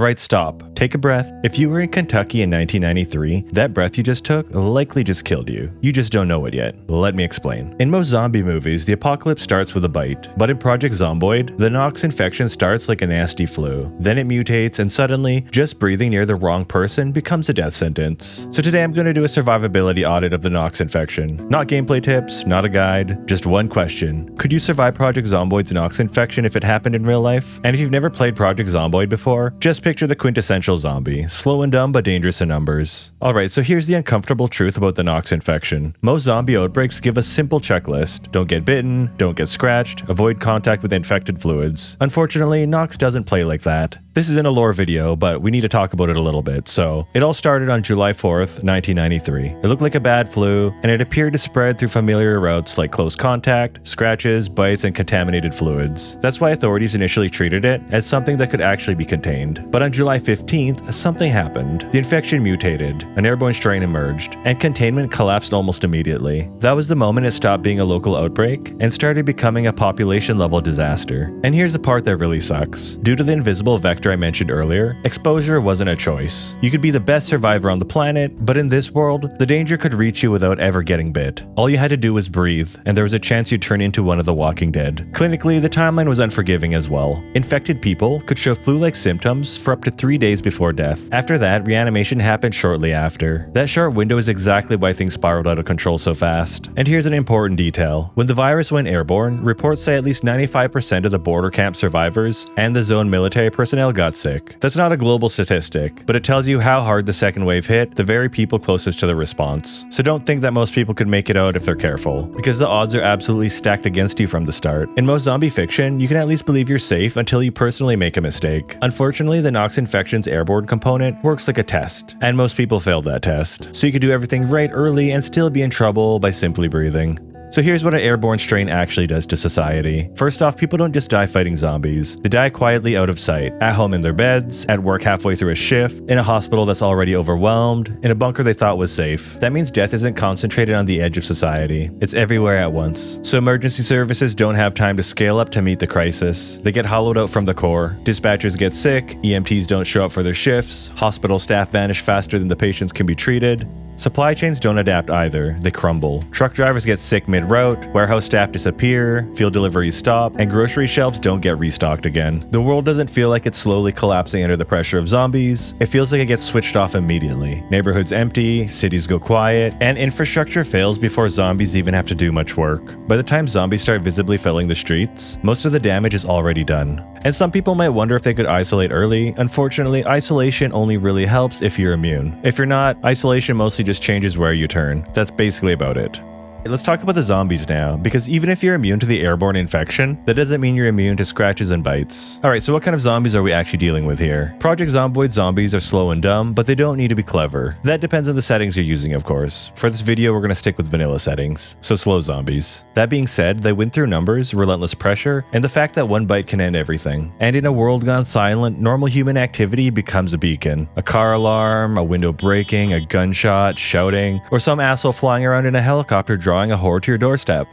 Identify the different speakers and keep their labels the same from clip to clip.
Speaker 1: Alright, stop. Take a breath. If you were in Kentucky in 1993, that breath you just took likely just killed you. You just don't know it yet. Let me explain. In most zombie movies, the apocalypse starts with a bite. But in Project Zomboid, the Knox infection starts like a nasty flu. Then it mutates, and suddenly, just breathing near the wrong person becomes a death sentence. So today I'm going to do a survivability audit of the Knox infection. Not gameplay tips, not a guide, just one question. Could you survive Project Zomboids Knox infection if it happened in real life? And if you've never played Project Zomboid before, just picture the quintessential zombie. Slow and dumb, but dangerous in numbers. Alright, so here's the uncomfortable truth about the Knox infection. Most zombie outbreaks give a simple checklist. Don't get bitten, don't get scratched, avoid contact with infected fluids. Unfortunately, Knox doesn't play like that. This isn't a lore video, but we need to talk about it a little bit. So, it all started on July 4th, 1993. It looked like a bad flu, and it appeared to spread through familiar routes like close contact, scratches, bites, and contaminated fluids. That's why authorities initially treated it as something that could actually be contained. But on July 15th, something happened. The infection mutated, an airborne strain emerged, and containment collapsed almost immediately. That was the moment it stopped being a local outbreak and started becoming a population-level disaster. And here's the part that really sucks. Due to the invisible vector I mentioned earlier, exposure wasn't a choice. You could be the best survivor on the planet, but in this world, the danger could reach you without ever getting bit. All you had to do was breathe, and there was a chance you'd turn into one of the Walking Dead. Clinically, the timeline was unforgiving as well. Infected people could show flu-like symptoms for up to 3 days before death. After that, reanimation happened shortly after. That short window is exactly why things spiraled out of control so fast. And here's an important detail. When the virus went airborne, reports say at least 95% of the border camp survivors and the zone military personnel got sick. That's not a global statistic, but it tells you how hard the second wave hit the very people closest to the response. So don't think that most people could make it out if they're careful, because the odds are absolutely stacked against you from the start. In most zombie fiction, you can at least believe you're safe until you personally make a mistake. Unfortunately, the Knox infection's airborne component works like a test, and most people failed that test. So you could do everything right early and still be in trouble by simply breathing. So here's what an airborne strain actually does to society. First off, people don't just die fighting zombies. They die quietly out of sight, at home in their beds, at work halfway through a shift, in a hospital that's already overwhelmed, in a bunker they thought was safe. That means death isn't concentrated on the edge of society. It's everywhere at once. So emergency services don't have time to scale up to meet the crisis. They get hollowed out from the core. Dispatchers get sick, EMTs don't show up for their shifts, hospital staff vanish faster than the patients can be treated. Supply chains don't adapt either, they crumble. Truck drivers get sick mid-route, warehouse staff disappear, field deliveries stop, and grocery shelves don't get restocked again. The world doesn't feel like it's slowly collapsing under the pressure of zombies, it feels like it gets switched off immediately. Neighborhoods empty, cities go quiet, and infrastructure fails before zombies even have to do much work. By the time zombies start visibly filling the streets, most of the damage is already done. And some people might wonder if they could isolate early. Unfortunately, isolation only really helps if you're immune. If you're not, isolation mostly just changes where you turn. That's basically about it. Let's talk about the zombies now, because even if you're immune to the airborne infection, that doesn't mean you're immune to scratches and bites. Alright, so what kind of zombies are we actually dealing with here? Project Zomboid zombies are slow and dumb, but they don't need to be clever. That depends on the settings you're using, of course. For this video, we're going to stick with vanilla settings, so slow zombies. That being said, they win through numbers, relentless pressure, and the fact that one bite can end everything. And in a world gone silent, normal human activity becomes a beacon. A car alarm, a window breaking, a gunshot, shouting, or some asshole flying around in a helicopter drawing a horror to your doorstep.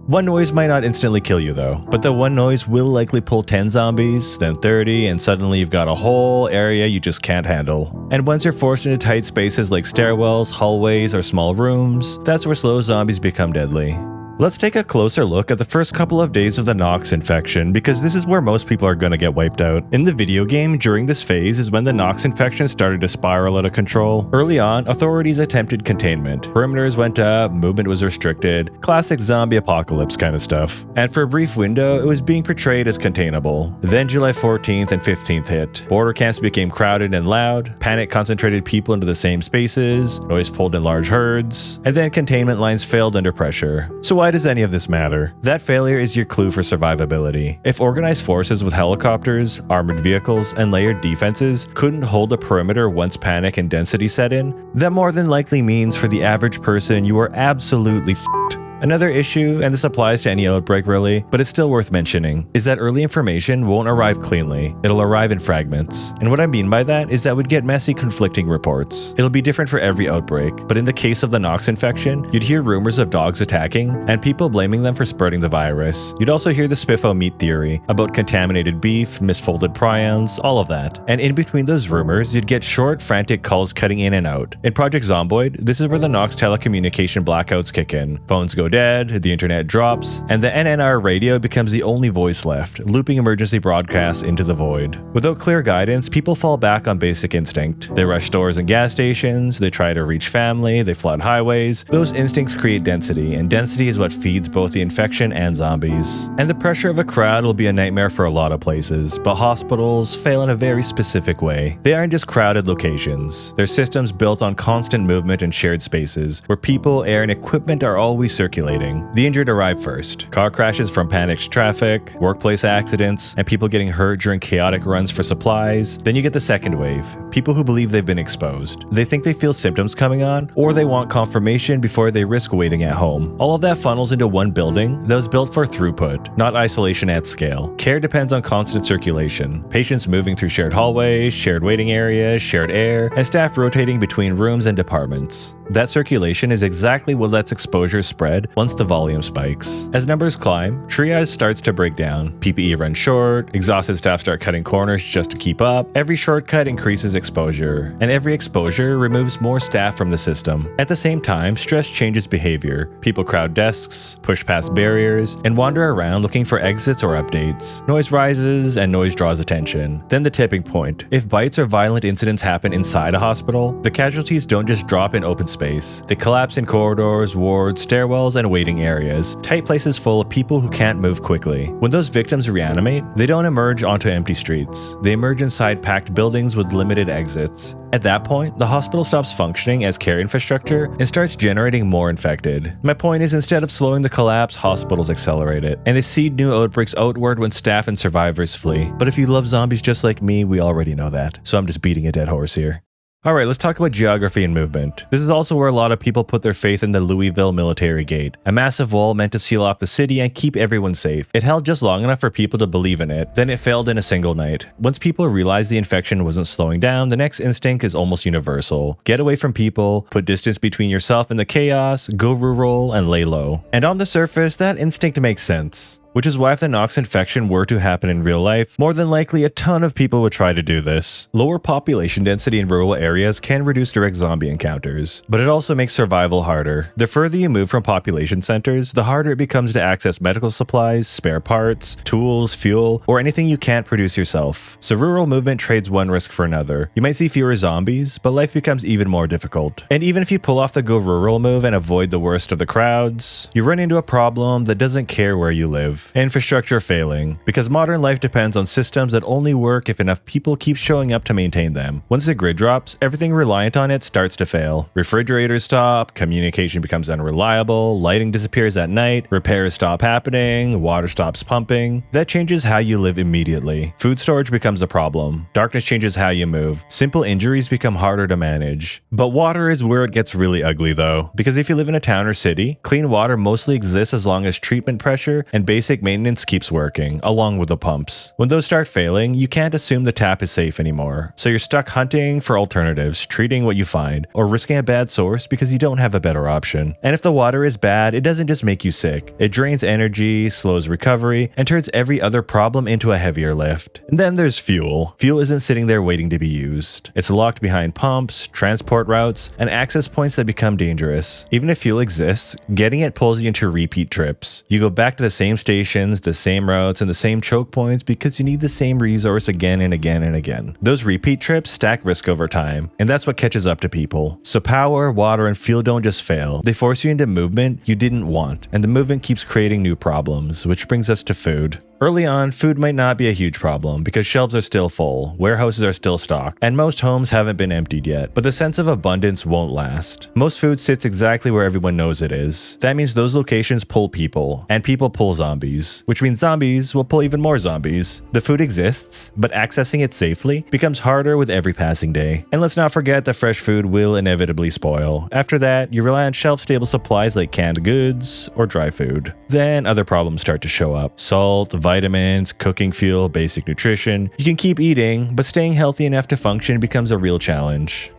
Speaker 1: One noise might not instantly kill you though, but the one noise will likely pull 10 zombies, then 30, and suddenly you've got a whole area you just can't handle. And once you're forced into tight spaces like stairwells, hallways, or small rooms, that's where slow zombies become deadly. Let's take a closer look at the first couple of days of the Knox infection, because this is where most people are gonna get wiped out. In the video game, during this phase is when the Knox infection started to spiral out of control. Early on, authorities attempted containment. Perimeters went up, movement was restricted, classic zombie apocalypse kind of stuff. And for a brief window, it was being portrayed as containable. Then July 14th and 15th hit. Border camps became crowded and loud, panic concentrated people into the same spaces, noise pulled in large herds, and then containment lines failed under pressure. So why does any of this matter? That failure is your clue for survivability. If organized forces with helicopters, armored vehicles, and layered defenses couldn't hold a perimeter once panic and density set in, that more than likely means for the average person you are absolutely f***ed. Another issue, and this applies to any outbreak really, but it's still worth mentioning, is that early information won't arrive cleanly. It'll arrive in fragments. And what I mean by that is that we'd get messy, conflicting reports. It'll be different for every outbreak, but in the case of the Knox infection, you'd hear rumors of dogs attacking and people blaming them for spreading the virus. You'd also hear the Spiffo meat theory about contaminated beef, misfolded prions, all of that. And in between those rumors, you'd get short, frantic calls cutting in and out. In Project Zomboid, this is where the Knox telecommunication blackouts kick in. Phones go dead, the internet drops, and the NNR radio becomes the only voice left, looping emergency broadcasts into the void. Without clear guidance, people fall back on basic instinct. They rush stores and gas stations, they try to reach family, they flood highways. Those instincts create density, and density is what feeds both the infection and zombies. And the pressure of a crowd will be a nightmare for a lot of places, but hospitals fail in a very specific way. They aren't just crowded locations. They're systems built on constant movement and shared spaces, where people, air, and equipment are always circulating. The injured arrive first. Car crashes from panicked traffic, workplace accidents, and people getting hurt during chaotic runs for supplies. Then you get the second wave, people who believe they've been exposed. They think they feel symptoms coming on, or they want confirmation before they risk waiting at home. All of that funnels into one building that was built for throughput, not isolation at scale. Care depends on constant circulation, patients moving through shared hallways, shared waiting areas, shared air, and staff rotating between rooms and departments. That circulation is exactly what lets exposure spread once the volume spikes. As numbers climb, triage starts to break down. PPE runs short, exhausted staff start cutting corners just to keep up. Every shortcut increases exposure, and every exposure removes more staff from the system. At the same time, stress changes behavior. People crowd desks, push past barriers, and wander around looking for exits or updates. Noise rises, and noise draws attention. Then the tipping point. If bites or violent incidents happen inside a hospital, the casualties don't just drop in open space. They collapse in corridors, wards, stairwells, and waiting areas, tight places full of people who can't move quickly. When those victims reanimate, they don't emerge onto empty streets. They emerge inside packed buildings with limited exits. At that point, the hospital stops functioning as care infrastructure and starts generating more infected. My point is, instead of slowing the collapse, hospitals accelerate it, and they seed new outbreaks outward when staff and survivors flee. But if you love zombies just like me, we already know that, so I'm just beating a dead horse here. Alright, let's talk about geography and movement. This is also where a lot of people put their faith in the Louisville Military Gate, a massive wall meant to seal off the city and keep everyone safe. It held just long enough for people to believe in it, then it failed in a single night. Once people realized the infection wasn't slowing down, the next instinct is almost universal. Get away from people, put distance between yourself and the chaos, go rural, and lay low. And on the surface, that instinct makes sense. Which is why if the Knox infection were to happen in real life, more than likely a ton of people would try to do this. Lower population density in rural areas can reduce direct zombie encounters, but it also makes survival harder. The further you move from population centers, the harder it becomes to access medical supplies, spare parts, tools, fuel, or anything you can't produce yourself. So rural movement trades one risk for another. You might see fewer zombies, but life becomes even more difficult. And even if you pull off the go rural move and avoid the worst of the crowds, you run into a problem that doesn't care where you live. Infrastructure failing, because modern life depends on systems that only work if enough people keep showing up to maintain them. Once the grid drops, everything reliant on it starts to fail. Refrigerators stop, communication becomes unreliable, lighting disappears at night, repairs stop happening, water stops pumping. That changes how you live immediately. Food storage becomes a problem. Darkness changes how you move. Simple injuries become harder to manage. But water is where it gets really ugly though, because if you live in a town or city, clean water mostly exists as long as treatment pressure and basic maintenance keeps working, along with the pumps. When those start failing, you can't assume the tap is safe anymore, so you're stuck hunting for alternatives, treating what you find, or risking a bad source because you don't have a better option. And if the water is bad, it doesn't just make you sick. It drains energy, slows recovery, and turns every other problem into a heavier lift. And then there's fuel. Fuel isn't sitting there waiting to be used. It's locked behind pumps, transport routes, and access points that become dangerous. Even if fuel exists, getting it pulls you into repeat trips. You go back to the same station, the same routes, and the same choke points because you need the same resource again and again and again. Those repeat trips stack risk over time, and that's what catches up to people. So power, water, and fuel don't just fail. They force you into movement you didn't want, and the movement keeps creating new problems, which brings us to food. Early on, food might not be a huge problem because shelves are still full, warehouses are still stocked, and most homes haven't been emptied yet, but the sense of abundance won't last. Most food sits exactly where everyone knows it is. That means those locations pull people, and people pull zombies. zombies, which means zombies will pull even more zombies. The food exists, but accessing it safely becomes harder with every passing day. And let's not forget that fresh food will inevitably spoil. After that, you rely on shelf-stable supplies like canned goods or dry food. Then other problems start to show up. Salt, vitamins, cooking fuel, basic nutrition. You can keep eating, but staying healthy enough to function becomes a real challenge.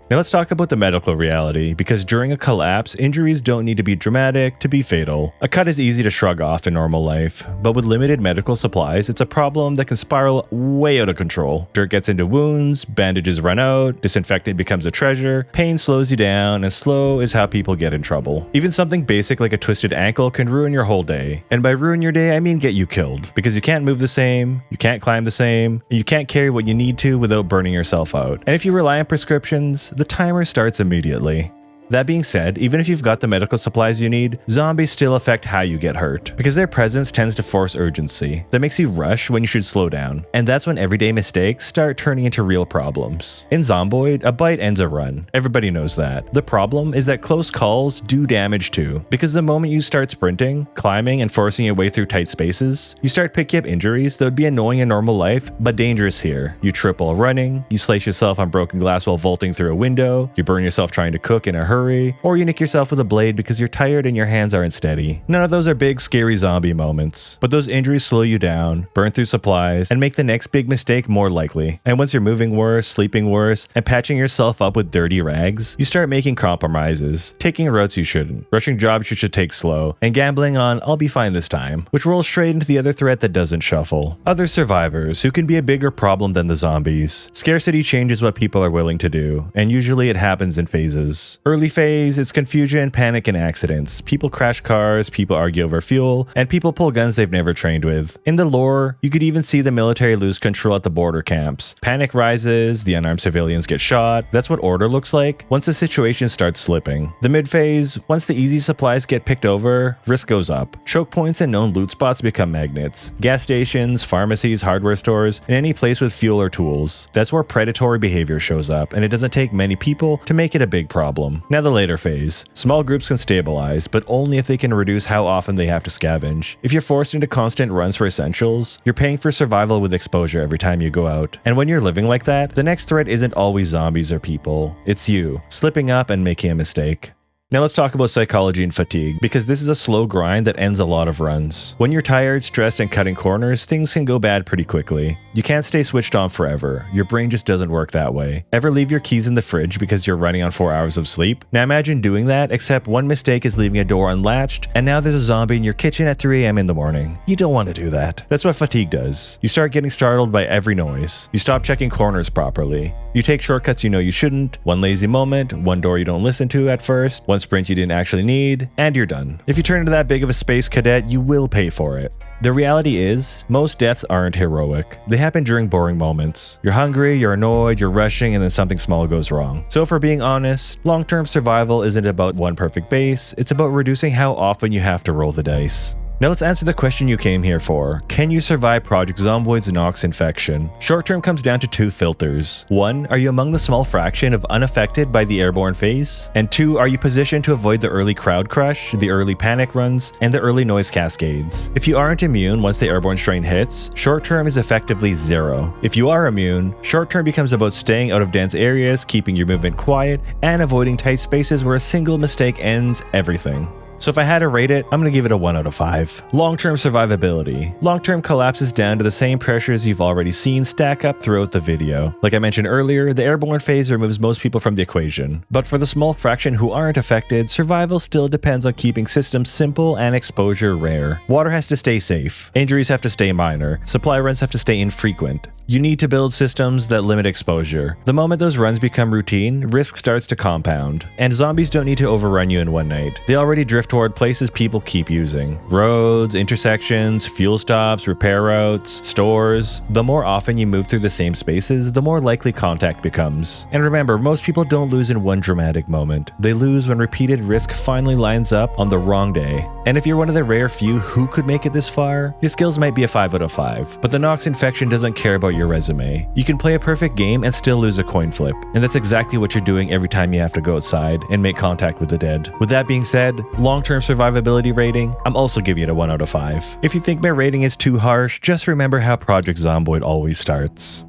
Speaker 1: Now let's talk about the medical reality, because during a collapse, injuries don't need to be dramatic to be fatal. A cut is easy to shrug off in normal life, but with limited medical supplies, it's a problem that can spiral way out of control. Dirt gets into wounds, bandages run out, disinfectant becomes a treasure, pain slows you down, and slow is how people get in trouble. Even something basic like a twisted ankle can ruin your whole day. And by ruin your day, I mean get you killed, because you can't move the same, you can't climb the same, and you can't carry what you need to without burning yourself out. And if you rely on prescriptions, the timer starts immediately. That being said, even if you've got the medical supplies you need, zombies still affect how you get hurt, because their presence tends to force urgency. That makes you rush when you should slow down, and that's when everyday mistakes start turning into real problems. In Zomboid, a bite ends a run. Everybody knows that. The problem is that close calls do damage too, because the moment you start sprinting, climbing, and forcing your way through tight spaces, you start picking up injuries that would be annoying in normal life, but dangerous here. You trip while running, you slice yourself on broken glass while vaulting through a window, you burn yourself trying to cook in a hurry, or you nick yourself with a blade because you're tired and your hands aren't steady. None of those are big, scary zombie moments, but those injuries slow you down, burn through supplies, and make the next big mistake more likely. And once you're moving worse, sleeping worse, and patching yourself up with dirty rags, you start making compromises, taking routes you shouldn't, rushing jobs you should take slow, and gambling on "I'll be fine this time," which rolls straight into the other threat that doesn't shuffle. Other survivors, who can be a bigger problem than the zombies. Scarcity changes what people are willing to do, and usually it happens in phases. Early phase, it's confusion, panic, and accidents. People crash cars, people argue over fuel, and people pull guns they've never trained with. In the lore, you could even see the military lose control at the border camps. Panic rises, the unarmed civilians get shot. That's what order looks like once the situation starts slipping. The mid-phase, once the easy supplies get picked over, risk goes up. Choke points and known loot spots become magnets. Gas stations, pharmacies, hardware stores, and any place with fuel or tools. That's where predatory behavior shows up, and it doesn't take many people to make it a big problem. Now the later phase. Small groups can stabilize, but only if they can reduce how often they have to scavenge. If you're forced into constant runs for essentials, you're paying for survival with exposure every time you go out. And when you're living like that, the next threat isn't always zombies or people. It's you, slipping up and making a mistake. Now let's talk about psychology and fatigue, because this is a slow grind that ends a lot of runs. When you're tired, stressed, and cutting corners, things can go bad pretty quickly. You can't stay switched on forever. Your brain just doesn't work that way. Ever leave your keys in the fridge because you're running on 4 hours of sleep? Now imagine doing that, except one mistake is leaving a door unlatched, and now there's a zombie in your kitchen at 3 a.m. in the morning. You don't want to do that. That's what fatigue does. You start getting startled by every noise. You stop checking corners properly. You take shortcuts you know you shouldn't, one lazy moment, one door you don't listen to at first, one sprint you didn't actually need, and you're done. If you turn into that big of a space cadet, you will pay for it. The reality is, most deaths aren't heroic. They happen during boring moments. You're hungry, you're annoyed, you're rushing, and then something small goes wrong. So if we're being honest, long-term survival isn't about one perfect base, it's about reducing how often you have to roll the dice. Now let's answer the question you came here for. Can you survive Project Zomboids Knox Infection? Short-term comes down to 2 filters. 1, are you among the small fraction of unaffected by the airborne phase? And 2, are you positioned to avoid the early crowd crush, the early panic runs, and the early noise cascades? If you aren't immune once the airborne strain hits, short-term is effectively 0. If you are immune, short-term becomes about staying out of dense areas, keeping your movement quiet, and avoiding tight spaces where a single mistake ends everything. So if I had to rate it, I'm going to give it a 1 out of 5. Long-term survivability. Long-term collapses down to the same pressures you've already seen stack up throughout the video. Like I mentioned earlier, the airborne phase removes most people from the equation. But for the small fraction who aren't affected, survival still depends on keeping systems simple and exposure rare. Water has to stay safe. Injuries have to stay minor. Supply runs have to stay infrequent. You need to build systems that limit exposure. The moment those runs become routine, risk starts to compound. And zombies don't need to overrun you in one night. They already drift toward places people keep using. Roads, intersections, fuel stops, repair routes, stores. The more often you move through the same spaces, the more likely contact becomes. And remember, most people don't lose in one dramatic moment. They lose when repeated risk finally lines up on the wrong day. And if you're one of the rare few who could make it this far, your skills might be a 5 out of 5. But the Knox Infection doesn't care about your resume. You can play a perfect game and still lose a coin flip. And that's exactly what you're doing every time you have to go outside and make contact with the dead. With that being said, long long-term survivability rating, I'm also giving it a 1 out of 5. If you think my rating is too harsh, just remember how Project Zomboid always starts.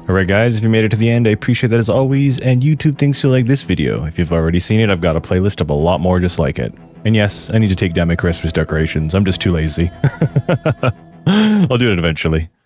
Speaker 1: Alright guys, if you made it to the end, I appreciate that as always, and YouTube thinks you'll like this video. If you've already seen it, I've got a playlist of a lot more just like it. And yes, I need to take down my Christmas decorations, I'm just too lazy. I'll do it eventually.